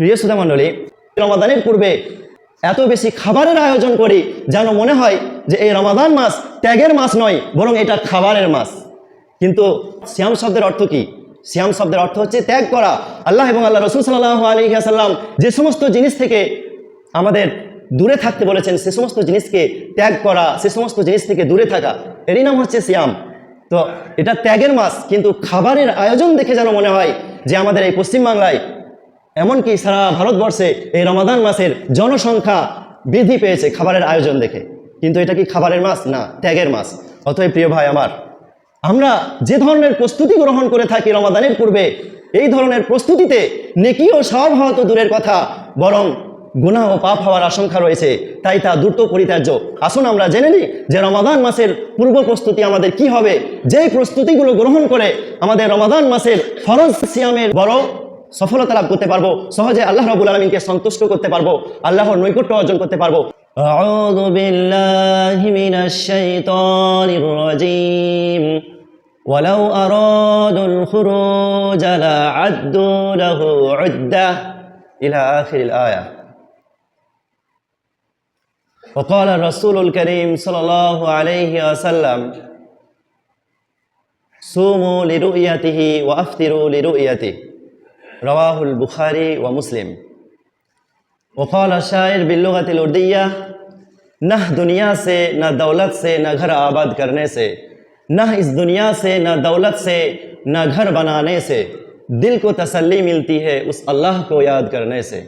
প্রিয় শ্রোতা মণ্ডলী, রমাদানের পূর্বে এত বেশি খাবারের আয়োজন করি যেন মনে হয় যে এই রমাদান মাস ত্যাগের মাস নয়, বরং এটা খাবারের মাস। কিন্তু সিয়াম শব্দের অর্থ কি? সিয়াম শব্দের অর্থ হচ্ছে ত্যাগ করা। আল্লাহ এবং আল্লাহ রসুল সাল্লাল্লাহু আলাইহি ওয়াসাল্লাম যে সমস্ত জিনিস থেকে আমাদের দূরে থাকতে বলেছেন, সে সমস্ত জিনিসকে ত্যাগ করা, সে সমস্ত জিনিস থেকে দূরে থাকা, এরই নাম হচ্ছে সিয়াম। তো এটা ত্যাগের মাস, কিন্তু খাবারের আয়োজন দেখে যেন মনে হয় যে আমাদের এই পশ্চিমবাংলায়, এমনকি সারা ভারতবর্ষে এই রমাদান মাসের জনসংখ্যা বৃদ্ধি পেয়েছে খাবারের আয়োজন দেখে। কিন্তু এটা কি খাবারের মাস? না, ত্যাগের মাস। অতএব প্রিয় ভাই আমার, আমরা যে ধরনের প্রস্তুতি গ্রহণ করে থাকি রমাদানের পূর্বে, এই ধরনের প্রস্তুতিতে নেকি ও সওয়াব হওয়া তো দূরের কথা, বরং গুনাহ ও পাপ হওয়ার আশঙ্কা রয়েছে। তাই তা দ্রুত পরিত্যাজ্য। আসুন আমরা জেনে নিই যে রমাদান মাসের পূর্ব প্রস্তুতি আমাদের কি হবে। যেই প্রস্তুতিগুলো গ্রহণ করে আমাদের রমাদান মাসের ফরজ সিয়ামের বড় সফলতা লাভ করতে পারবো, সহজে আল্লাহ রাব্বুল আলামিনকে সন্তুষ্ট করতে পারবো, আল্লাহর নৈকট্য অর্জন করতে পারবো। আউযু বিল্লাহি মিনাশ শাইতানির রাজীম। ওয়ালাউ আরাদুল খুরুজ লা'আদ্দু লাহু উদ্দাহ ইলা আখিরিল আয়াহ। وقال الرسول الكريم صلى الله عليه وسلم صوموا لرؤيته وافطروا لرؤيته رواه البخاري ومسلم। وقال الشاعر باللغة الأردية نہ دنیا سے نہ دولت سے نہ گھر آباد کرنے سے، نہ اس دنیا سے نہ دولت سے نہ گھر بنانے سے، دل کو تسلی ملتی ہے اس اللہ کو یاد کرنے سے।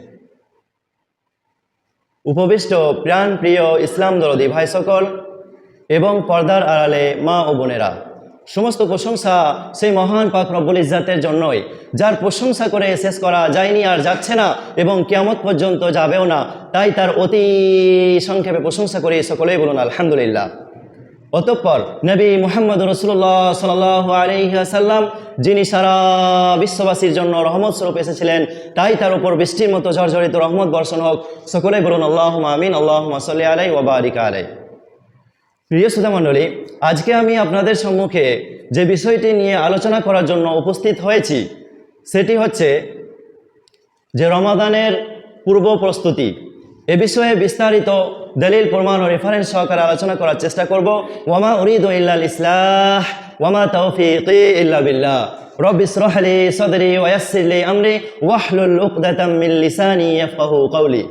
উপবিষ্ট প্রাণ প্রিয় ইসলাম দরদি ভাই সকল এবং পর্দার আড়ালে মা ও বোনেরা, সমস্ত প্রশংসা সেই মহান পাক রব্বুল ইজ্জাতের জন্যই, যার প্রশংসা করে শেষ করা যায়নি আর যাচ্ছে না এবং কিয়ামত পর্যন্ত যাবেও না। তাই তার অতি সংক্ষেপে প্রশংসা করি, সকলেই বলুন আলহামদুলিল্লাহ। অতঃপর নবী মুহাম্মদ রাসূলুল্লাহ সাল্লাল্লাহু আলাইহি ওয়াসাল্লাম, যিনি সারা বিশ্ববাসীর জন্য রহমত স্বরূপ এসেছিলেন, তাই তার উপর বৃষ্টির মতো ঝরঝরিত রহমত বর্ষণ হোক। সকলেই বলুন আল্লাহুম্মা আমিন, আল্লাহুম্মা সাল্লি আলাইহি ওয়া বারিক আলাইহি। প্রিয় শ্রোতা মণ্ডলী, আজকে আমি আপনাদের সম্মুখে যে বিষয়টি নিয়ে আলোচনা করার জন্য উপস্থিত হয়েছি, সেটি হচ্ছে যে রমাদানের পূর্ব প্রস্তুতি। এ বিষয়ে বিস্তারিত দলিল প্রমাণ ও রেফারেন্স সহকারে আলোচনা করার চেষ্টা করব। ওয়ামা উরিদু ইল্লাল ইসলাহ ওয়ামা তাওফীকি ইল্লা বিল্লাহ। রব্বি ইশরাহ লি সাদরি ওয়া ইয়াসসির লি আমরি ওয়াহলুল উকদাতাম মিন লিসানি ইয়াফকাহু কওলি।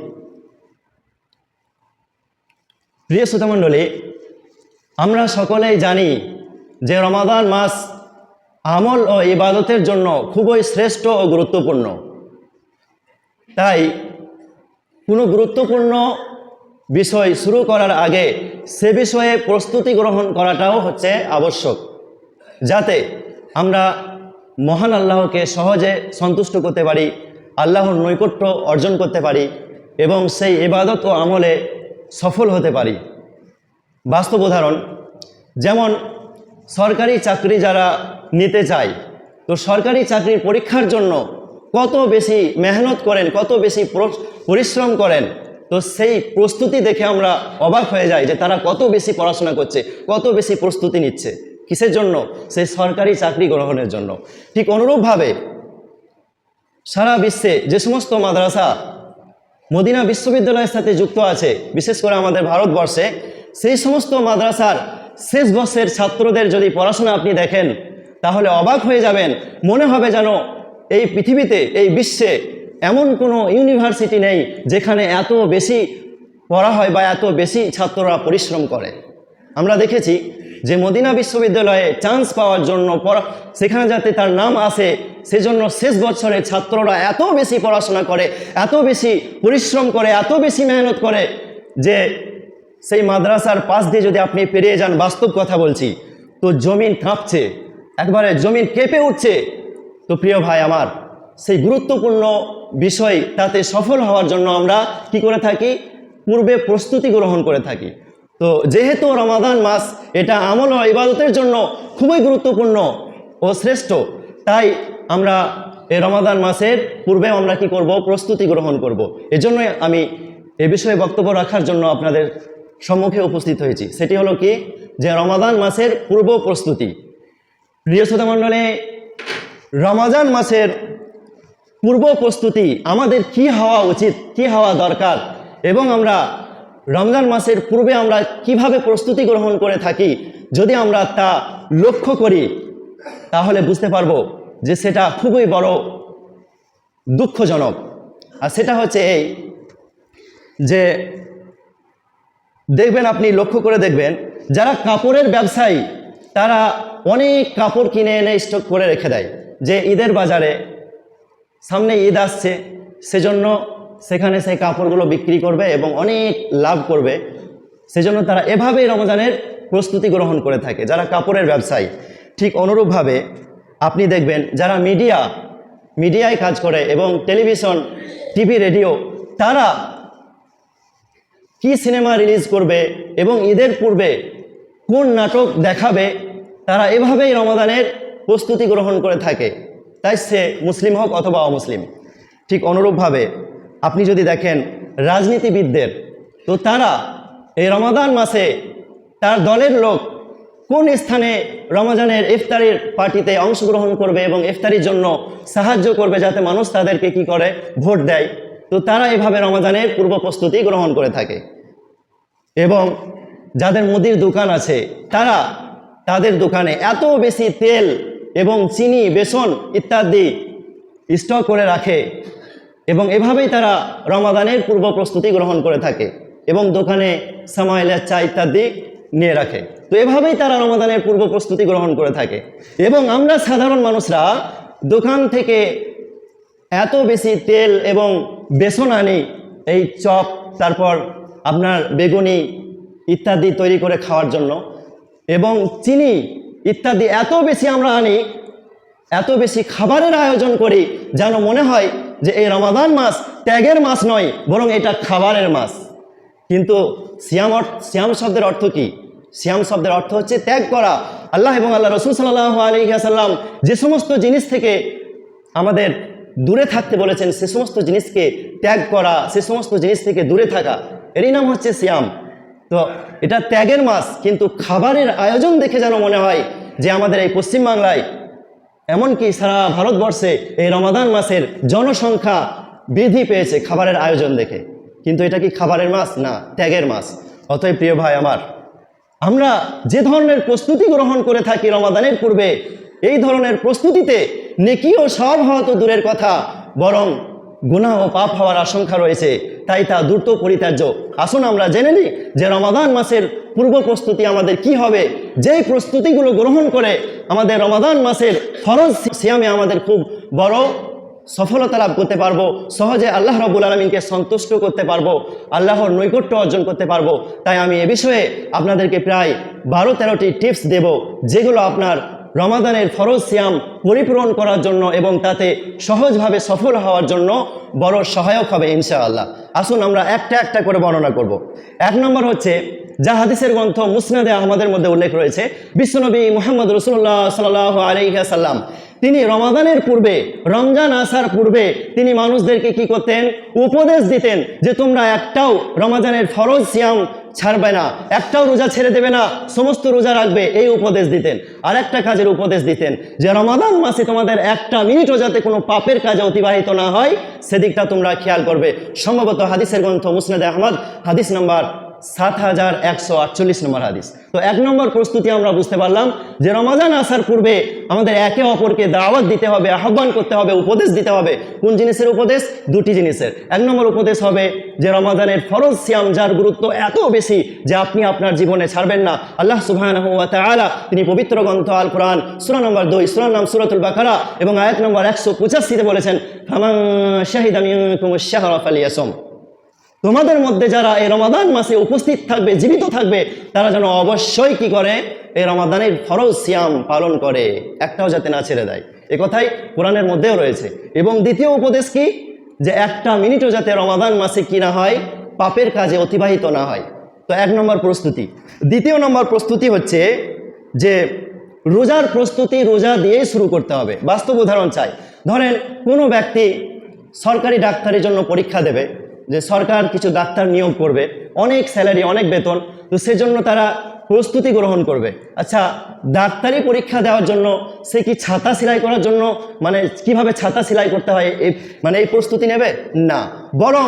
প্রিয় শ্রোতা মণ্ডলী, আমরা সকলেই জানি যে রমাদান মাস আমল ও ইবাদতের জন্য খুবই শ্রেষ্ঠ ও গুরুত্বপূর্ণ। তাই কোনো গুরুত্বপূর্ণ বিষয় শুরু করার আগে সে বিষয়ে প্রস্তুতি গ্রহণ করাটাও হচ্ছে আবশ্যক, যাতে আমরা মহান আল্লাহকে সহজে সন্তুষ্ট করতে পারি, আল্লাহর নৈকট্য অর্জন করতে পারি এবং সেই ইবাদত ও আমলে সফল হতে পারি। বাস্তব উদাহরণ, যেমন সরকারি চাকরি যারা নিতে চায়, তো সরকারি চাকরির পরীক্ষার জন্য কত বেশি মেহনত করেন, কত বেশি পরিশ্রম করেন, তো সেই প্রস্তুতি দেখে আমরা অবাক হয়ে যাই যে তারা কত বেশি পড়াশোনা করছে, কত বেশি প্রস্তুতি নিচ্ছে। কিসের জন্য? সেই সরকারি চাকরি গ্রহণের জন্য। ঠিক অনুরূপভাবে সারা বিশ্বে যে সমস্ত মাদ্রাসা মদিনা বিশ্ববিদ্যালয়ের সাথে যুক্ত আছে, বিশেষ করে আমাদের ভারতবর্ষে, সেই সমস্ত মাদ্রাসার শেষ বর্ষের ছাত্রদের যদি পড়াশোনা আপনি দেখেন, তাহলে অবাক হয়ে যাবেন। মনে হবে যেন এই পৃথিবীতে, এই বিশ্বে এমন কোনো ইউনিভার্সিটি নেই যেখানে এত বেশি পড়া হয় বা এত বেশি ছাত্ররা পরিশ্রম করে। আমরা দেখেছি যে মদিনা বিশ্ববিদ্যালয়ে চান্স পাওয়ার জন্য, সেখানে যাতে তার নাম আসে, সেজন্য শেষ বছরে ছাত্ররা এত বেশি পড়াশোনা করে, এত বেশি পরিশ্রম করে, এত বেশি মেহনত করে যে সেই মাদ্রাসার পাশ দিয়ে যদি আপনি পেরিয়ে যান, বাস্তব কথা বলছি, তো জমিন কাঁপছে, একবারে জমিন কেঁপে উঠছে। তো প্রিয় ভাই আমার, সেই গুরুত্বপূর্ণ বিষয় তাতে সফল হওয়ার জন্য আমরা কি করে থাকি? পূর্বে প্রস্তুতি গ্রহণ করে থাকি। তো যেহেতু রমাদান মাস এটা আমল ও ইবাদতের জন্য খুবই গুরুত্বপূর্ণ ও শ্রেষ্ঠ, তাই আমরা এই রমাদান মাসের পূর্বে আমরা কি করব? প্রস্তুতি গ্রহণ করব। এজন্যই আমি এ বিষয়ে বক্তব্য রাখার জন্য আপনাদের সম্মুখে উপস্থিত হয়েছি। সেটি হলো কি, যে রমাদান মাসের পূর্ব প্রস্তুতি। প্রিয় শ্রোতা মণ্ডলী, রমাদান মাসের পূর্ব প্রস্তুতি আমাদের কি হওয়া উচিত, কি হওয়া দরকার, এবং আমরা রমজান মাসের পূর্বে আমরা কিভাবে প্রস্তুতি গ্রহণ করে থাকি, যদি আমরা তা লক্ষ্য করি তাহলে বুঝতে পারবো যে সেটা খুবই বড় দুঃখজনক। আর সেটা হচ্ছে এই যে দেখবেন, আপনি লক্ষ্য করে দেখবেন, যারা কাপড়ের ব্যবসায়ী তারা অনেক কাপড় কিনে এনে স্টক করে রেখে দেয়, যে ঈদের বাজারে সামনে ঈদ আসছে, সেজন্য সেখানে সেই কাপড়গুলো বিক্রি করবে এবং অনেক লাভ করবে। সেজন্য তারা এভাবেই রমজানের প্রস্তুতি গ্রহণ করে থাকে, যারা কাপড়ের ব্যবসায়ী। ঠিক অনুরূপভাবে আপনি দেখবেন যারা মিডিয়ায় কাজ করে এবং টেলিভিশন, টিভি, রেডিও, তারা কি সিনেমা রিলিজ করবে এবং ঈদের পূর্বে কোন নাটক দেখাবে, তারা এভাবেই রমাদানের প্রস্তুতি গ্রহণ করে থাকে, তাই সে মুসলিম হোক অথবা অমুসলিম। ঠিক অনুরূপভাবে আপনি যদি দেখেন রাজনীতিবিদদের, তো তারা এই রমাদান মাসে তার দলের লোক কোন স্থানে রমজানের ইফতারির পার্টিতে অংশগ্রহণ করবে এবং ইফতারির জন্য সাহায্য করবে, যাতে মানুষ তাদেরকে কি করে, ভোট দেয়। তো তারা এভাবে রমজানের পূর্ব প্রস্তুতি গ্রহণ করে থাকে। এবং যাদের মুদির দোকান আছে, তারা তাদের দোকানে এত বেশি তেল এবং চিনি, বেসন ইত্যাদি স্টক করে রাখে এবং এভাবেই তারা রমাদানের পূর্ব প্রস্তুতি গ্রহণ করে থাকে এবং দোকানে সামাইলের চা ইত্যাদি নিয়ে রাখে। তো এভাবেই তারা রমাদানের পূর্ব প্রস্তুতি গ্রহণ করে থাকে। এবং আমরা সাধারণ মানুষরা দোকান থেকে এত বেশি তেল এবং বেসন আনি, এই চপ, তারপর আপনার বেগুনি ইত্যাদি তৈরি করে খাওয়ার জন্য, এবং চিনি ইত্যাদি এত বেশি আমরা আনি, এত বেশি খাবারের আয়োজন করি, যেন মনে হয় যে এই রমাদান মাস ত্যাগের মাস নয়, বরং এটা খাবারের মাস। কিন্তু সিয়াম শব্দের অর্থ কি? সিয়াম শব্দের অর্থ হচ্ছে ত্যাগ করা। আল্লাহ এবং আল্লাহ রসুল সাল্লাল্লাহু আলাইহি ওয়াসাল্লাম যে সমস্ত জিনিস থেকে আমাদের দূরে থাকতে বলেছেন, সে সমস্ত জিনিসকে ত্যাগ করা, সে সমস্ত জিনিস থেকে দূরে থাকা, এরই নাম হচ্ছে সিয়াম। তো এটা ত্যাগের মাস, কিন্তু খাবারের আয়োজন দেখে যেন মনে হয় যে আমাদের এই পশ্চিমবাংলায়, এমনকি সারা ভারতবর্ষে এই রমাদান মাসের জনসংখ্যা বৃদ্ধি পেয়েছে খাবারের আয়োজন দেখে। কিন্তু এটা কি খাবারের মাস? না, ত্যাগের মাস। অতএব প্রিয় ভাই আমার, আমরা যে ধরনের প্রস্তুতি গ্রহণ করে থাকি রমাদানের পূর্বে, এই ধরনের প্রস্তুতিতে নেকি ও সওয়াব হওয়া তো দূরের কথা, বরং গুনাহ ও পাপ হওয়ার আশঙ্কা রয়েছে, তাই তা দ্রুত পরিত্যাজ্য। আসুন আমরা জেনে নিই যে রমাদান মাসের পূর্ব প্রস্তুতি আমাদের কি হবে, যেই প্রস্তুতিগুলো গ্রহণ করে আমাদের রমাদান মাসের ফরজ সিয়ামে আমাদের খুব বড় সফলতা লাভ করতে পারবো, সহজে আল্লাহ রাব্বুল আলামিনকে সন্তুষ্ট করতে পারবো, আল্লাহর নৈকট্য অর্জন করতে পারবো। তাই আমি এ বিষয়ে আপনাদেরকে প্রায় 12-13টি টিপস দেব, যেগুলো আপনার রমাদানের ফরজ সিয়াম পরিপূরণ করার জন্য এবং তাতে সহজভাবে সফল হওয়ার জন্য বড় সহায়ক হবে ইনশাআল্লাহ। আসুন আমরা একটা একটা করে বর্ণনা করব। 1 নম্বর হচ্ছে, যা হাদিসের গ্রন্থ মুসনাদে আহমদের মধ্যে উল্লেখ রয়েছে, বিশ্বনবী মুহাম্মদ রাসূলুল্লাহ সাল্লাল্লাহু আলাইহি ওয়াসাল্লাম তিনি রমাদানের পূর্বে, রমজান আসার পূর্বে তিনি মানুষদেরকে কি করতেন? উপদেশ দিতেন যে তোমরা একটাও রমাদানের ফরজ সিয়াম ছাড়বে না, একটাও রোজা ছেড়ে দেবে না, সমস্ত রোজা রাখবে, এই উপদেশ দিতেন। আর একটা কাজের উপদেশ দিতেন যে রমাদান মাসে তোমাদের একটা মিনিটও যাতে কোনো পাপের কাজে অতিবাহিত না হয়, সেদিকটা তোমরা খেয়াল করবে। সম্ভবত হাদিসের গ্রন্থ মুসনাদে আহমদ, হাদিস নাম্বার 7148 নম্বর হাদিস। তো 1 নম্বর প্রস্তুতি আমরা বুঝতে পারলাম যে রমাদান আসার পূর্বে আমাদের একে অপরকে দাওয়াত দিতে হবে, আহ্বান করতে হবে, উপদেশ দিতে হবে। কোন জিনিসের উপদেশ? 2টি জিনিসের। 1 নম্বর উপদেশ হবে যে রমাদানের ফরজ সিয়াম, যার গুরুত্ব এত বেশি যে আপনি আপনার জীবনে ছাড়বেন না। আল্লাহ সুবহানাহু ওয়া তাআলা তিনি পবিত্র গ্রন্থ আল কোরআন সূরা নম্বর 2, সূরার নাম সূরাতুল বাকারা এবং আয়াত নম্বর 185-তে বলেছেন, ফামান শাহিদা মিনকুমুশ শাহরা ফালিয়াসুম। তোমাদের মধ্যে যারা এই রমাদান মাসে উপস্থিত থাকবে, জীবিত থাকবে, তারা যেন অবশ্যই কি করে? এই রমাদানের ফরজ সিয়াম পালন করে, একটাও যাতে না ছেড়ে দেয়। এ কথাই কোরআনের মধ্যেও রয়েছে। এবং দ্বিতীয় উপদেশ কি? যে একটা মিনিটও যাতে রমাদান মাসে কি না হয়, পাপের কাজে অতিবাহিত না হয়। তো 1 নম্বর প্রস্তুতি। 2 নম্বর প্রস্তুতি হচ্ছে যে রোজার প্রস্তুতি রোজা দিয়েই শুরু করতে হবে। বাস্তব উদাহরণ চাই। ধরেন কোনো ব্যক্তি সরকারি ডাক্তারির জন্য পরীক্ষা দেবে, যে সরকার কিছু ডাক্তার নিয়োগ করবে, অনেক স্যালারি, অনেক বেতন, তো সেজন্য তারা প্রস্তুতি গ্রহণ করবে। আচ্ছা, ডাক্তারি পরীক্ষা দেওয়ার জন্য সে কি ছাতা সেলাই করার জন্য, মানে কিভাবে ছাতা সেলাই করতে হয় এই প্রস্তুতি নেবে? না, বরং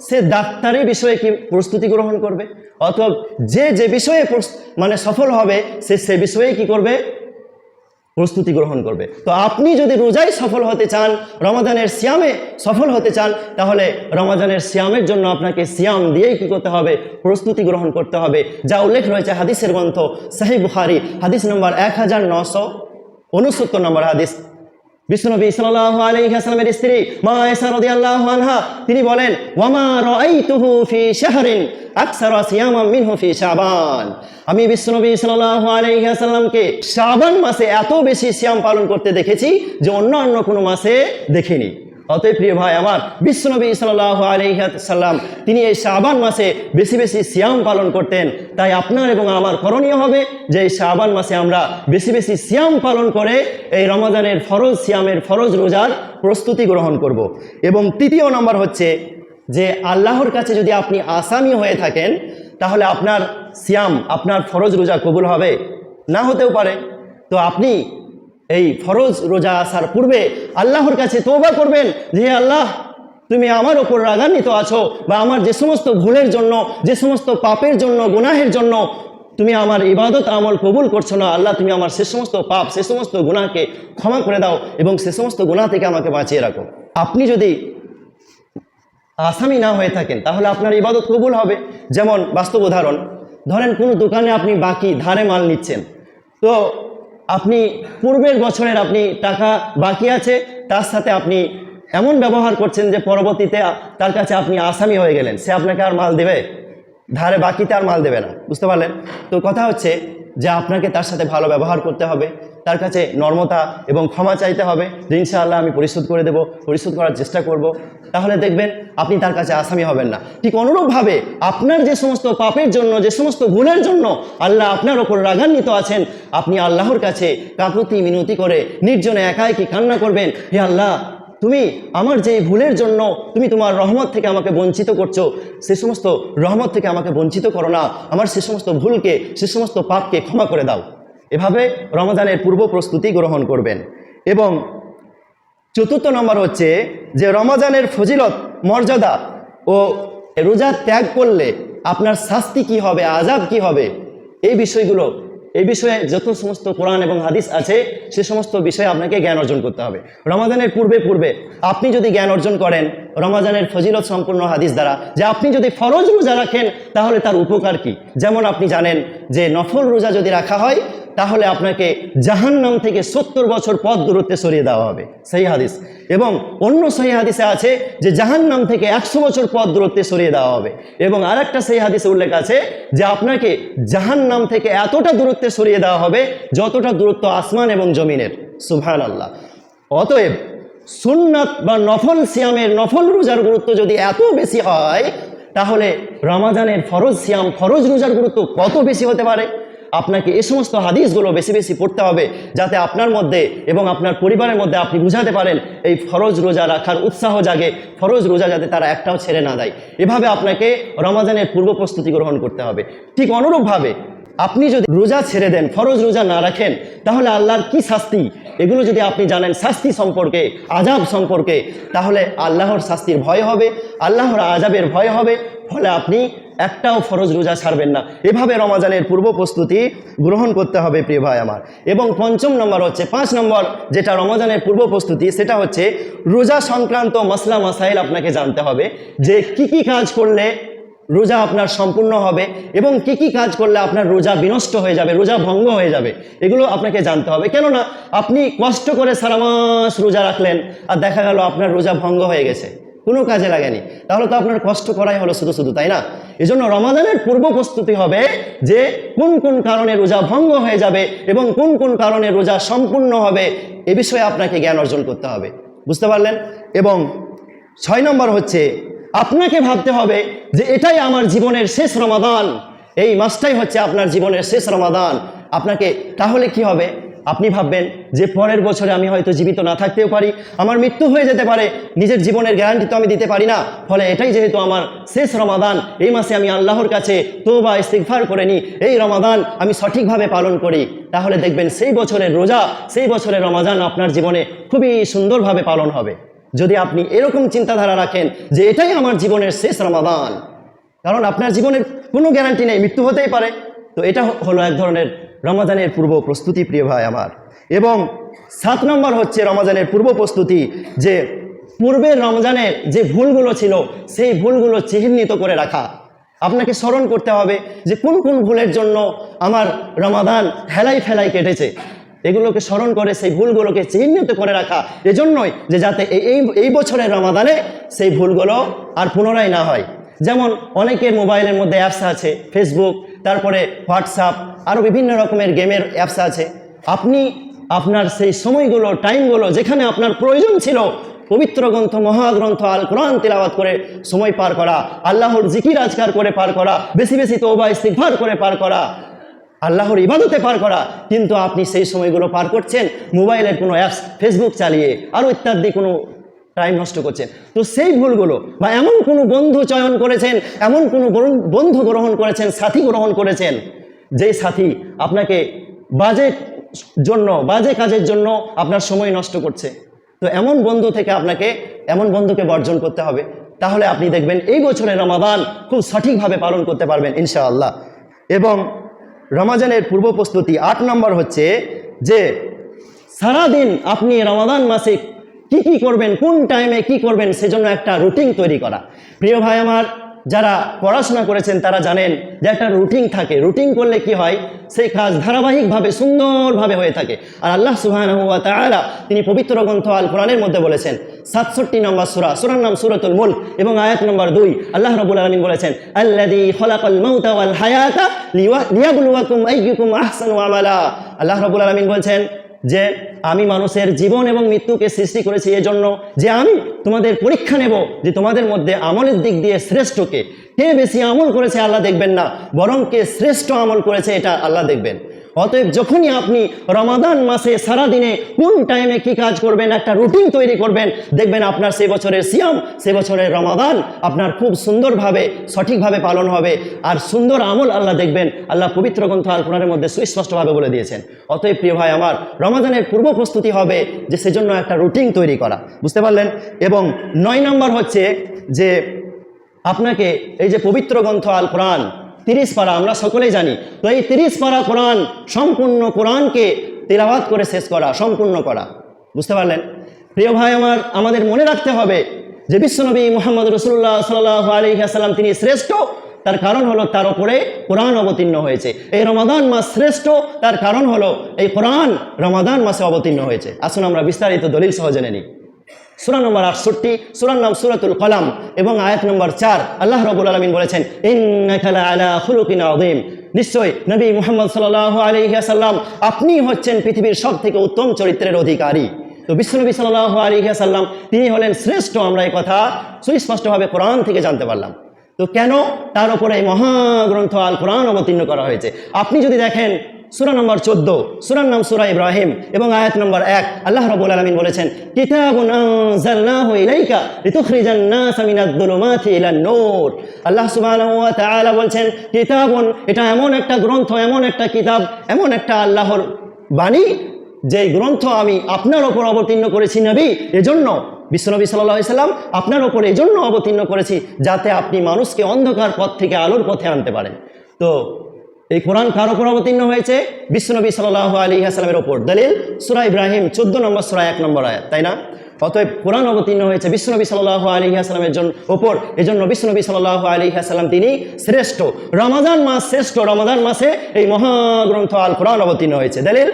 সে ডাক্তারি বিষয়ে কি প্রস্তুতি গ্রহণ করবে। অথবা যে বিষয়ে সফল হবে সে বিষয়ে কি করবে? প্রস্তুতি গ্রহণ করবে। তো আপনি যদি রোজায় সফল হতে চান, রমাদানের সিয়ামে সফল হতে চান, তাহলে রমাদানের সিয়ামের জন্য আপনাকে সিয়াম দিয়েই কি করতে হবে? প্রস্তুতি গ্রহণ করতে হবে। যা উল্লেখ রয়েছে হাদিসের গ্রন্থ সহিহ বুখারী, হাদিস নম্বর 1969 নম্বর হাদিস। বিশ্বনবী সাল্লাল্লাহু আলাইহি ওয়াসাল্লামের স্ত্রী মা আয়েশা রাদিয়াল্লাহু আনহা তিনি বলেন, ওয়ামা রাআইতুহু ফি শাহরিন আকসারা সিয়ামান মিনহু ফি শাবান। আমি বিশ্বনবী সাল্লাল্লাহু আলাইহি ওয়াসাল্লামকে শাবান মাসে এত বেশি সিয়াম পালন করতে দেখেছি যে অন্য কোনো মাসে দেখিনি। অতএব প্রিয় ভাই আমার, বিশ্বনবী সাল্লাল্লাহু আলাইহি ওয়াসাল্লাম তিনি এই শাবান মাসে বেশি বেশি সিয়াম পালন করতেন। তাই আপনার এবং আমার করণীয় হবে যে এই শাবান মাসে আমরা বেশি বেশি সিয়াম পালন করে এই রমাদানের ফরজ সিয়ামের ফরজ রোজার প্রস্তুতি গ্রহণ করব। এবং তৃতীয় নম্বর হচ্ছে যে আল্লাহর কাছে যদি আপনি আসামি হয়ে থাকেন, তাহলে আপনার সিয়াম, আপনার ফরজ রোজা কবুল হবে, না হতেও পারে। তো আপনি এই ফরজ রোজা আসার পূর্বে আল্লাহর কাছে তওবা করবেন যে আল্লাহ, তুমি আমার ওপর রাগান্বিত আছো, বা আমার যে সমস্ত ভুলের জন্য, যে সমস্ত পাপের জন্য, গুনাহের জন্য তুমি আমার ইবাদত আমল কবুল করছো না, আল্লাহ তুমি আমার সে সমস্ত পাপ, সে সমস্ত গুনাহকে ক্ষমা করে দাও এবং সে সমস্ত গুনাহ থেকে আমাকে বাঁচিয়ে রাখো। আপনি যদি আসামি না হয়ে থাকেন তাহলে আপনার ইবাদত কবুল হবে। যেমন বাস্তব উদাহরণ, ধরেন কোনো দোকানে আপনি বাকি ধারে মাল নিচ্ছেন, তো আপনি পূর্বের বছরের আপনি টাকা বাকি আছে, তার সাথে আপনি এমন ব্যবহার করছেন যে পরবর্তীতে তার কাছে আপনি আসামি হয়ে গেলেন, সে আপনাকে আর মাল দেবে? ধারে বাকিতে আর মাল দেবে না, বুঝতে পারলেন? তো কথা হচ্ছে যে আপনাকে তার সাথে ভালো ব্যবহার করতে হবে, তার কাছে নর্মতা এবং ক্ষমা চাইতে হবে যে ইনশাআল্লাহ আমি পরিশোধ করে দেব, পরিশোধ করার চেষ্টা করব। তাহলে দেখবেন আপনি তার কাছে আসামি হবেন না। ঠিক অনুরূপভাবে আপনার যে সমস্ত পাপের জন্য, যে সমস্ত ভুলের জন্য আল্লাহ আপনার ওপর রাগান্বিত আছেন, আপনি আল্লাহর কাছে কাকুতি মিনতি করে নির্জনে একা একই কান্না করবেন, হে আল্লাহ, তুমি আমার যে ভুলের জন্য তুমি তোমার রহমত থেকে আমাকে বঞ্চিত করছো, সে সমস্ত রহমত থেকে আমাকে বঞ্চিত করো না, আমার সে সমস্ত ভুলকে, সে সমস্ত পাপকে ক্ষমা করে দাও। এভাবে রমাদানের পূর্ব প্রস্তুতি গ্রহণ করবেন। এবং চতুর্থ নম্বর হচ্ছে যে রমাদানের ফজিলত, মর্যাদা ও রোজা ত্যাগ করলে আপনার শাস্তি কি হবে, আযাব কি হবে, এই বিষয়ে যত সমস্ত কোরআন এবং হাদিস আছে সে সমস্ত বিষয়ে আপনাকে জ্ঞান অর্জন করতে হবে। রমাদানের পূর্বে আপনি যদি জ্ঞান অর্জন করেন রমাদানের ফজিলত সম্পূর্ণ হাদিস দ্বারা, যে আপনি যদি ফরজ রোজা রাখেন তাহলে তার উপকার কি। যেমন আপনি জানেন যে নফল রোজা যদি রাখা হয় তাহলে আপনাকে জাহান্নাম থেকে 70 বছর পথ দূরত্বে সরিয়ে দেওয়া হবে, সেই হাদিস। এবং অন্য সেই হাদিসে আছে যে জাহান্নাম থেকে 100 বছর পথ দূরত্বে সরিয়ে দেওয়া হবে। এবং আরেকটা সেই হাদিসে উল্লেখ আছে যে আপনাকে জাহান্নাম থেকে এতটা দূরত্বে সরিয়ে দেওয়া হবে যতটা দূরত্ব আসমান এবং জমিনের। সুবহানাল্লাহ। অতএব সুন্নাত বা নফল সিয়ামের, নফল রোজার গুরুত্ব যদি এত বেশি হয়, তাহলে রমাদানের ফরজ সিয়াম, ফরজ রোজার গুরুত্ব কত বেশি হতে পারে। আপনাকে এই সমস্ত হাদিসগুলো বেশি বেশি পড়তে হবে, যাতে আপনার মধ্যে এবং আপনার পরিবারের মধ্যে আপনি বুঝাতে পারেন এই ফরজ রোজা রাখার উৎসাহ জাগে, ফরজ রোজা যাতে তারা একটাও ছেড়ে না দেয়। এভাবে আপনাকে রমাদানের পূর্ব প্রস্তুতি গ্রহণ করতে হবে। ঠিক অনুরূপভাবে আপনি যদি রোজা ছেড়ে দেন, ফরজ রোজা না রাখেন, তাহলে আল্লাহর কি শাস্তি, এগুলো যদি আপনি জানেন, শাস্তি সম্পর্কে, আযাব সম্পর্কে, তাহলে আল্লাহর শাস্তির ভয় হবে, আল্লাহর আযাবের ভয় হবে, ফলে আপনি একটাও ফরজ রোজা ছাড়বেন না। এভাবে রমাদানের পূর্ব প্রস্তুতি গ্রহণ করতে হবে প্রিয় ভাই আমার। এবং পঞ্চম নম্বর হচ্ছে, 5 নম্বর যেটা রমাদানের পূর্ব প্রস্তুতি, সেটা হচ্ছে রোজা সংক্রান্ত মাসলা মাসাইল আপনাকে জানতে হবে, যে কি কি কাজ করলে রোজা আপনার সম্পূর্ণ হবে এবং কি কি কাজ করলে আপনার রোজা বিনষ্ট হয়ে যাবে, রোজা ভঙ্গ হয়ে যাবে, এগুলো আপনাকে জানতে হবে। কেননা আপনি কষ্ট করে সারা মাস রোজা রাখলেন আর দেখা গেল আপনার রোজা ভঙ্গ হয়ে গেছে, কোনো কাজে লাগেনি, তাহলে তো আপনার কষ্ট করাই হলো শুধু শুধু, তাই না? এজন্য রমাদানের পূর্ব প্রস্তুতি হবে যে কোন কোন কারণে রোজা ভঙ্গ হয়ে যাবে এবং কোন কোন কারণে রোজা সম্পূর্ণ হবে, এ বিষয়ে আপনাকে জ্ঞান অর্জন করতে হবে, বুঝতে পারলেন? এবং 6 নম্বর হচ্ছে আপনাকে ভাবতে হবে যে এটাই আমার জীবনের শেষ রমাদান, এই মাসটাই হচ্ছে আপনার জীবনের শেষ রমাদান। আপনাকে তাহলে কি হবে, আপনি ভাববেন যে পরের বছরে আমি হয়তো জীবিত না থাকতেও পারি, আমার মৃত্যু হয়ে যেতে পারে, নিজের জীবনের গ্যারান্টি তো আমি দিতে পারি না, ফলে এটাই যেহেতু আমার শেষ রমাদান, এই মাসে আমি আল্লাহর কাছে তওবা ইস্তিগফার করে নিই, এই রমাদান আমি সঠিকভাবে পালন করি, তাহলে দেখবেন সেই বছরের রোজা, সেই বছরের রমাদান আপনার জীবনে খুবই সুন্দরভাবে পালন হবে। যদি আপনি এরকম চিন্তাধারা রাখেন যে এটাই আমার জীবনের শেষ রমাদান, কারণ আপনার জীবনের কোনো গ্যারান্টি নেই, মৃত্যু হতেই পারে। তো এটা হলো এক ধরনের রমাদানের পূর্ব প্রস্তুতি, প্রিয় ভাই আমার। এবং 7 নম্বর হচ্ছে রমাদানের পূর্ব প্রস্তুতি, যে পূর্বের রমজানের যে ভুলগুলো ছিল সেই ভুলগুলো চিহ্নিত করে রাখা। আপনাকে স্মরণ করতে হবে যে কোন কোন ভুলের জন্য আমার রমাদান হেলাই ফেলাই কেটেছে, এগুলোকে স্মরণ করে সেই ভুলগুলোকে চিহ্নিত করে রাখা, এজন্যই যে যাতে এই বছরের রমাদানে সেই ভুলগুলো আর পুনরায় না হয়। যেমন অনেকের মোবাইলের মধ্যে অ্যাপস আছে, ফেসবুক, তারপরে হোয়াটসঅ্যাপ, আরও বিভিন্ন রকমের গেমের অ্যাপস আছে। আপনি আপনার সেই সময়গুলো, টাইমগুলো যেখানে আপনার প্রয়োজন ছিল পবিত্র গ্রন্থ, মহাগ্রন্থ আল কোরআন তিলাওয়াত করে সময় পার করা, আল্লাহর জিকির আজকার করে পার করা, বেশি বেশি তওবা ইস্তিগফার করে পার করা, আল্লাহর ইবাদতে পার করা, কিন্তু আপনি সেই সময়গুলো পার করছেন মোবাইলের কোনো অ্যাপস, ফেসবুক চালিয়ে, আরও ইত্যাদি কোনো টাইম নষ্ট করছেন। তো সেই ভুলগুলো, বা এমন কোনো বন্ধু চয়ন করেছেন, এমন কোনো বন্ধু গ্রহণ করেছেন, সাথী গ্রহণ করেছেন, যেই সাথী আপনাকে বাজে কাজের জন্য আপনার সময় নষ্ট করছে, তো এমন বন্ধু থেকে আপনাকে এমন বন্ধুকে বর্জন করতে হবে। তাহলে আপনি দেখবেন এই বছরের রমাদান খুব সঠিকভাবে পালন করতে পারবেন ইনশাআল্লাহ। এবং রমাজানের পূর্ব প্রস্তুতি 8 নম্বর হচ্ছে যে সারাদিন আপনি রমাদান মাসে কি কি করবেন, কোন টাইমে কি করবেন, সেজন্য একটা রুটিন তৈরি করা। প্রিয় ভাই আমার, যারা পড়াশোনা করেছেন তারা জানেন যে একটা রুটিন থাকে, রুটিন করলে কি হয়, সেই কাজ ধারাবাহিকভাবে সুন্দরভাবে হয়ে থাকে। আর আল্লাহ সুবহানাহু ওয়া তাআলা তিনি পবিত্র গ্রন্থ আল কোরআনের মধ্যে বলেছেন, 67 নম্বর সূরার নাম সূরাতুল মুলক এবং আয়াত নম্বর 2, আল্লাহ রাব্বুল আলামিন বলেছেন, আল্লাযী খালাকাল মাউতা ওয়াল হায়াতা লিয়াবলুয়াকুম আইয়ুকুম আহসানু আমালা। আল্লাহ রাব্বুল আলামিন বলছেন যে আমি মানুষের জীবন এবং মৃত্যুকে সৃষ্টি করেছি এজন্য যে আমি তোমাদের পরীক্ষা নেব যে তোমাদের মধ্যে আমলের দিক দিয়ে শ্রেষ্ঠকে, কে বেশি আমল করেছে আল্লাহ দেখবেন না, বরং কে শ্রেষ্ঠ আমল করেছে এটা আল্লাহ দেখবেন। অতএব যখনই আপনি রমাদান মাসে সারাদিনে কোন টাইমে কি কাজ করবেন, একটা রুটিন তৈরি করবেন, দেখবেন আপনার সে বছরের সিয়াম, সে বছরের রমাদান আপনার খুব সুন্দরভাবে সঠিকভাবে পালন হবে, আর সুন্দর আমল আল্লাহ দেখবেন। আল্লাহ পবিত্র গ্রন্থ আল কোরআনের মধ্যে সুস্পষ্টভাবে বলে দিয়েছেন। অতএব প্রিয় ভাই আমার, রমাদানের পূর্ব প্রস্তুতি হবে যে সেজন্য একটা রুটিন তৈরি করা, বুঝতে পারলেন। এবং 9 নম্বর হচ্ছে যে আপনাকে এই যে পবিত্র গ্রন্থ আল কোরআন 30 পারা আমরা সকলেই জানি, তো এই 30 পারা কোরআন, সম্পূর্ণ কোরআনকে তিলাওয়াত করে শেষ করা, সম্পূর্ণ করা, বুঝতে পারলেন। প্রিয় ভাই আমার, আমাদের মনে রাখতে হবে যে বিশ্বনবী মুহাম্মদ রাসূলুল্লাহ সাল্লাল্লাহু আলাইহি ওয়াসাল্লাম তিনি শ্রেষ্ঠ, তার কারণ হলো তার উপরে কোরআন অবতীর্ণ হয়েছে। এই রমাদান মাস শ্রেষ্ঠ, তার কারণ হলো এই কোরআন রমাদান মাসে অবতীর্ণ হয়েছে। আসুন আমরা বিস্তারিত দলিল সহ জেনে নিই। সূরা নম্বর 68, সূরার নাম সূরাতুল কলাম এবং আয়াত নম্বর 4, আল্লাহ রাব্বুল আলামিন বলেছেন, ইন্নাকা লাআলা খুলুকিন আযীম, নিশ্চয় নবী মুহাম্মদ সাল্লাল্লাহু আলাইহি ওয়াসাল্লাম আপনি হচ্ছেন পৃথিবীর সবথেকে উত্তম চরিত্রের অধিকারী। তো বিশ্বনবী সাল্লাল্লাহু আলাইহি ওয়াসাল্লাম তিনি হলেন শ্রেষ্ঠ, আমরা এই কথা সুস্পষ্টভাবে কোরআন থেকে জানতে পারলাম। তো কেন তার উপরে এই মহাগ্রন্থ আল কোরআন অবতীর্ণ করা হয়েছে? আপনি যদি দেখেন সূরা নম্বর 14, সূরার নাম সূরা ইব্রাহিম এবং আয়াত নম্বর 1, আল্লাহ রাব্বুল আলামিন বলেছেন, কিতাবুন আনজালনাহু ইলাইকা লিতুখরিজান নাসা মিনাজ-যুলুমাতি ইলান-নূর। আল্লাহ সুবহানাহু ওয়া তাআলা বলছেন কিতাবুন, এটা এমন একটা গ্রন্থ, এমন একটা কিতাব, এমন একটা আল্লাহর বাণী, যেই গ্রন্থ আমি আপনার ওপর অবতীর্ণ করেছি নবী, এজন্য বিশ্বনবী সাল্লাল্লাহু আলাইহি সাল্লাম আপনার ওপর এজন্য অবতীর্ণ করেছি যাতে আপনি মানুষকে অন্ধকার পথ থেকে আলোর পথে আনতে পারেন। তো এই কোরআন কার ওপর অবতীর্ণ হয়েছে? বিশ্বনবী সাল্লাল্লাহু আলাইহি ওয়াসাল্লামের ওপর। দলিল সূরা ইব্রাহিম 14 নম্বর সূরা 1 নম্বর আয়াত, তাই না? অতএব কোরআন অবতীর্ণ হয়েছে বিশ্বনবী সাল্লাল্লাহু আলাইহি ওয়াসাল্লামের ওপর, এজন্য বিশ্বনবী সাল্লাল্লাহু আলাইহি ওয়াসাল্লাম তিনি শ্রেষ্ঠ। রমাদান মাস শ্রেষ্ঠ, রমাদান মাসে এই মহাগ্রন্থ আল কোরআন অবতীর্ণ হয়েছে। দলিল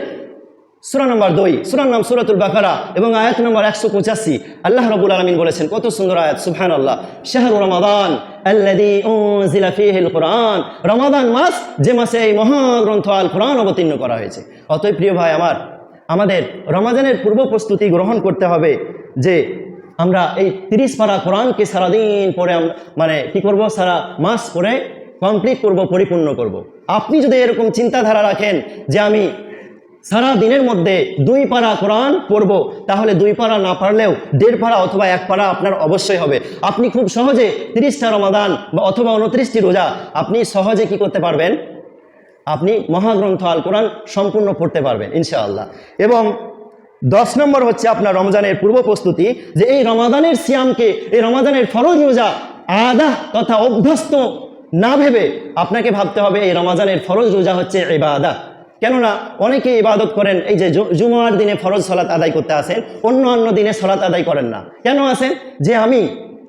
সূরা নম্বর 2, সূরার নাম সূরাতুল বাকারা এবং আয়াত নম্বর 185, আল্লাহ রাব্বুল আলামিন বলেছেন, কত সুন্দর আয়াত, সুবহানাল্লাহ, শাহরু রমাদান আল্লাযী উনজিলা ফীহিল কোরআন, রমাদান মাস যে মাসে এই মহাগ্রন্থ আল কোরআন অবতীর্ণ করা হয়েছে। অতএব প্রিয় ভাই আমার, আমাদের রমাদানের পূর্ব প্রস্তুতি গ্রহণ করতে হবে যে আমরা এই 30 পারা কোরআনকে সারাদিন পড়ে মানে কি করব, সারা মাস পড়ে কমপ্লিট করব, পরিপূর্ণ করব। আপনি যদি এরকম চিন্তাধারা রাখেন যে আমি সারা দিনের মধ্যে 2 পারা কোরআন পড়বো, তাহলে 2 পারা না পারলেও 1.5 পারা অথবা 1 পারা আপনার অবশ্যই হবে। আপনি খুব সহজে 30টা রমাদান বা অথবা 29টি রোজা আপনি সহজে কি করতে পারবেন? আপনি মহাগ্রন্থ আল কোরআন সম্পূর্ণ পড়তে পারবেন ইনশাআল্লাহ। এবং 10 নম্বর হচ্ছে আপনার রমজানের পূর্ব প্রস্তুতি, যে এই রমাদানের সিয়ামকে, এই রমাদানের ফরজ রোজা আদা তথা অভ্যস্ত না ভেবে আপনাকে ভাবতে হবে এই রমাদানের ফরজ রোজা হচ্ছে ইবাদত। কেননা অনেকে ইবাদত করেন, এই যে জুমার দিনে ফরজ সালাত আদায় করতে আসেন, অন্য দিনে সালাত আদায় করেন না। কেন আসেন? যে আমি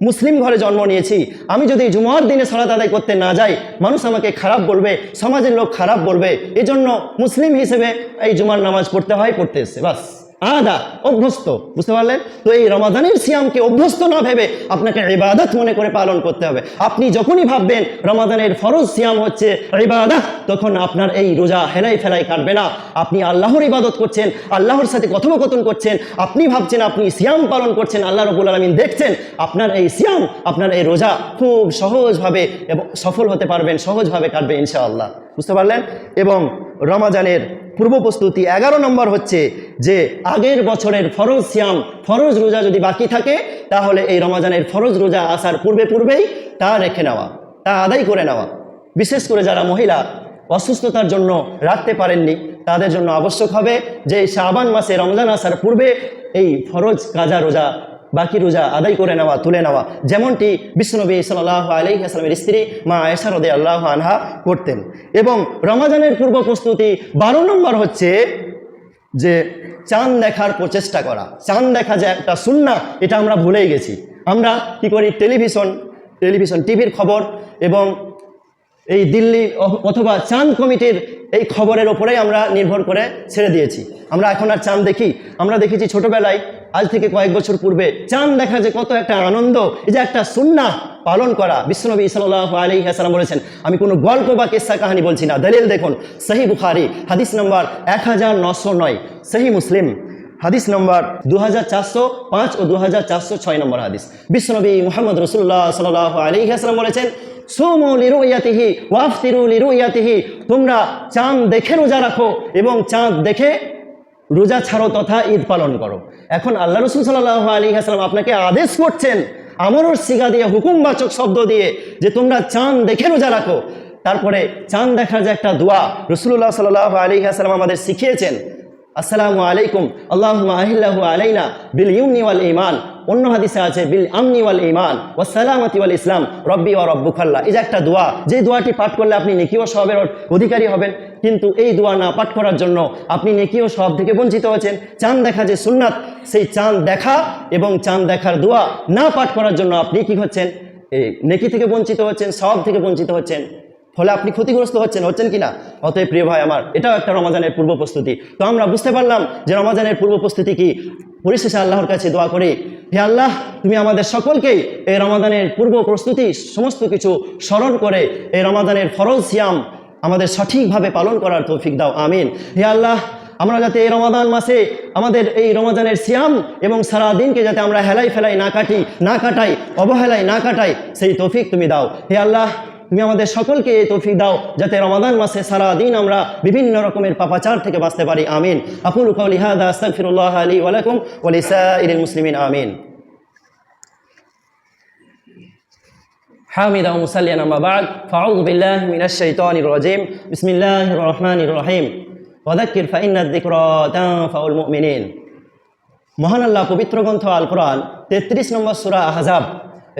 মুসলিম ঘরে জন্ম নিয়েছি, আমি যদি জুমার দিনে সালাত আদায় করতে না যাই, মানুষ আমাকে খারাপ বলবে, সমাজের লোক খারাপ বলবে, এজন্য মুসলিম হিসেবে এই জুমার নামাজ পড়তে এসছে, বাস আদা অভ্যস্ত। বুঝতে পারলেন? তো এই রমাদানের সিয়ামকে অভ্যস্ত না ভেবে আপনাকে ইবাদত মনে করে পালন করতে হবে। আপনি যখনই ভাববেন রমাদানের ফরজ সিয়াম হচ্ছে ইবাদত, তখন আপনার এই রোজা হেলাই ফেলাই কাটবে না। আপনি আল্লাহর ইবাদত করছেন, আল্লাহর সাথে কথোপকথন করছেন, আপনি ভাবছেন আপনি সিয়াম পালন করছেন, আল্লাহ রাব্বুল আলামিন দেখছেন। আপনার এই সিয়াম, আপনার এই রোজা খুব সহজভাবে এবং সফল হতে পারবেন, সহজভাবে কাটবে ইনশাআল্লাহ। বুঝতে পারলেন? এবং রমাজানের পূর্ব প্রস্তুতি 11 নম্বর হচ্ছে যে আগের বছরের ফরজ সিয়াম, ফরজ রোজা যদি বাকি থাকে, তাহলে এই রমাজানের ফরজ রোজা আসার পূর্বেই তা রেখে নেওয়া, তা আদায় করে নেওয়া। বিশেষ করে যারা মহিলা অসুস্থতার জন্য রাখতে পারেননি, তাদের জন্য আবশ্যক হবে যে শাবান মাসে রমজান আসার পূর্বে এই ফরজ কাজা রোজা, বাকি রোজা আদায় করে নেওয়া, তুলে নেওয়া, যেমনটি বিশ্বনবী সাল্লাল্লাহু আলাইহি ওয়াসাল্লামের স্ত্রী মা আয়েশা রাদিয়াল্লাহু আনহা করতেন। এবং রমজানের পূর্ব প্রস্তুতি 12 নম্বর হচ্ছে যে চাঁদ দেখার প্রচেষ্টা করা। চাঁদ দেখা যে একটা সুন্নাহ, এটা আমরা ভুলেই গেছি। আমরা কি করি? টেলিভিশন টিভির খবর এবং এই দিল্লি অথবা চাঁদ কমিটির এই খবরের ওপরেই আমরা নির্ভর করে ছেড়ে দিয়েছি। আমরা এখন আর চাঁদ দেখি? আমরা দেখেছি ছোটবেলায়, আজ থেকে কয়েক বছর পূর্বে চাঁদ দেখা যে কত একটা আনন্দ, এই যে একটা সুন্নাহ পালন করা। বিশ্বনবী সাল্লাল্লাহু আলাইহি ওয়াসাল্লাম বলেছেন, আমি কোনো গল্প বা কিস্সা কাহিনী বলছি না। দলিল দেখুন, সহিহ বুখারী হাদিস নম্বর 1909, সহিহ মুসলিম হাদিস নম্বর 2405 ও 2406 নম্বর হাদিস। বিশ্বনবী মুহাম্মদ রাসূলুল্লাহ সাল্লাল্লাহু আলাইহি ওয়াসাল্লাম বলেছেন, সুমু লিরুয়াতিহি ওয়াফতিরু লিরুয়াতিহি, তোমরা চাঁদ দেখে রোজা রাখো এবং চাঁদ দেখে রোজা ছাড়ো তথা ঈদ পালন করো। এখন আল্লাহ রাসূল সাল্লাল্লাহু আলাইহি ওয়াসাল্লাম আপনাকে আদেশ করছেন আমরের সিগা দিয়ে, হুকুমবাচক শব্দ দিয়ে, যে তোমরা চাঁদ দেখে রোজা রাখো। তারপরে চাঁদ দেখার যে একটা দোয়া রাসূলুল্লাহ সাল্লাল্লাহু আলাইহি ওয়াসাল্লাম আমাদের শিখিয়েছেন, আসসালামু আলাইকুম আল্লাহুম্মা আহিল্লাহু আলাইনা বিল ইউমনি ওয়াল ঈমান। অন্য হাদিসে আছে বিল আমনি ওয়াল ঈমান ওয়াস সালামাতি ওয়াল ইসলাম রব্বি ওয়া রব্বুকাল্লাহ। এই যে একটা দোয়া, যে দোয়াটি পাঠ করলে আপনি নেকি ও সওয়াবের অধিকারী হবেন, কিন্তু এই দোয়া না পাঠ করার জন্য আপনি নেকি ও সওয়াব থেকে বঞ্চিত হচ্ছেন। চাঁদ দেখা যে সুন্নাত, সেই চাঁদ দেখা এবং চাঁদ দেখার দোয়া না পাঠ করার জন্য আপনি কি হচ্ছেন? এই নেকি থেকে বঞ্চিত হচ্ছেন, সওয়াব থেকে বঞ্চিত হচ্ছেন, ফলে আপনি ক্ষতিগ্রস্ত হচ্ছেন কি না? অতএব প্রিয় ভাই আমার, এটাও একটা রমাজানের পূর্ব প্রস্তুতি। তো আমরা বুঝতে পারলাম যে রমাজানের পূর্ব প্রস্তুতি কি। পরিশেষে আল্লাহর কাছে দোয়া করি, হে আল্লাহ, তুমি আমাদের সকলকেই এই রমাদানের পূর্ব প্রস্তুতি সমস্ত কিছু স্মরণ করে এই রমাদানের ফরজ সিয়াম আমাদের সঠিকভাবে পালন করার তৌফিক দাও, আমিন। হে আল্লাহ, আমরা যাতে এই রমাদান মাসে আমাদের এই রমাদানের সিয়াম এবং সারা দিনকে যাতে আমরা হেলাই ফেলাই না কাটাই, অবহেলাই না কাটাই, সেই তৌফিক তুমি দাও। হে আল্লাহ, তুমি আমাদের সকলকে এই তৌফিক দাও যাতে রমাদান মাসে সারা দিন আমরা বিভিন্ন রকমের পাপাচার থেকে বাঁচতে পারি, আমিন। আকুলু কাওলি হাযা আস্তাগফিরুল্লাহ লি ওয়া লাকুম ওয়া লিসাইরিল মুসলিমিন, আমিন। হামিদা ওয়া মুসাল্লিয়ান আম্মা বা'দ, ফাআউযু বিল্লাহি মিনাশ শাইতানির রাজীম, বিসমিল্লাহির রহমানির রহিম। ওয়া যাক্কির ফাইন্নায যিকরা তানফাউল মুমিনিন। মহান আল্লাহ পবিত্র গ্রন্থ আল কোরআন 33 নম্বর সূরা আহজাব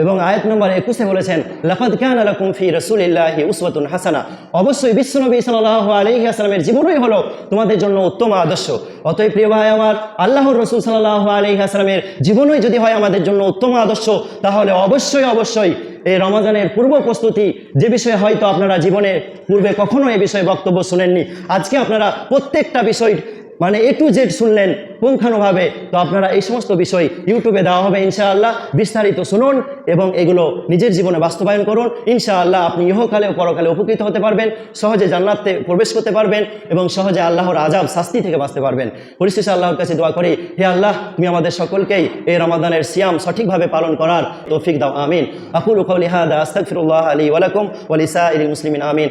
এবং আয়াত নম্বর 21 বলেছেন, লাকাদ কানা লাকুম ফি রাসূলিল্লাহি উসওয়াতুন হাসানা। অবশ্যই বিশ্বনবী সাল্লাল্লাহু আলাইহি ওয়াসাল্লামের জীবনই হলো তোমাদের জন্য উত্তম আদর্শ। অতএব প্রিয় ভাই আমার, আল্লাহর রাসূল সাল্লাল্লাহু আলাইহি ওয়াসাল্লামের জীবনই যদি হয় আমাদের জন্য উত্তম আদর্শ, তাহলে অবশ্যই এই রমাজানের পূর্ব প্রস্তুতি, যে বিষয়ে হয়তো আপনারা জীবনের পূর্বে কখনো এই বিষয়ে বক্তব্য শুনেননি, আজকে আপনারা প্রত্যেকটা বিষয় মানে A to Z শুনলেন পুঙ্খানুভাবে। তো আপনারা এই সমস্ত বিষয় ইউটিউবে দেওয়া হবে ইনশাআল্লাহ, বিস্তারিত শুনুন এবং এগুলো নিজের জীবনে বাস্তবায়ন করুন। ইনশাআল্লাহ আপনি ইহকালে ও পরকালে উপকৃত হতে পারবেন, সহজে জান্নাতে প্রবেশ করতে পারবেন এবং সহজে আল্লাহর আযাব শাস্তি থেকে বাঁচতে পারবেন। পরিশেষে আল্লাহর কাছে দোয়া করি, হে আল্লাহ, তুমি আমাদের সকলকেই এই রমাদানের সিয়াম সঠিকভাবে পালন করার তৌফিক দাও, আমিন। আকুলু কাওলি হাযা আস্তাগফিরুল্লাহ লি ওয়া লাকুম ওয়া লিসাইরিল মুসলিমিন, আমিন।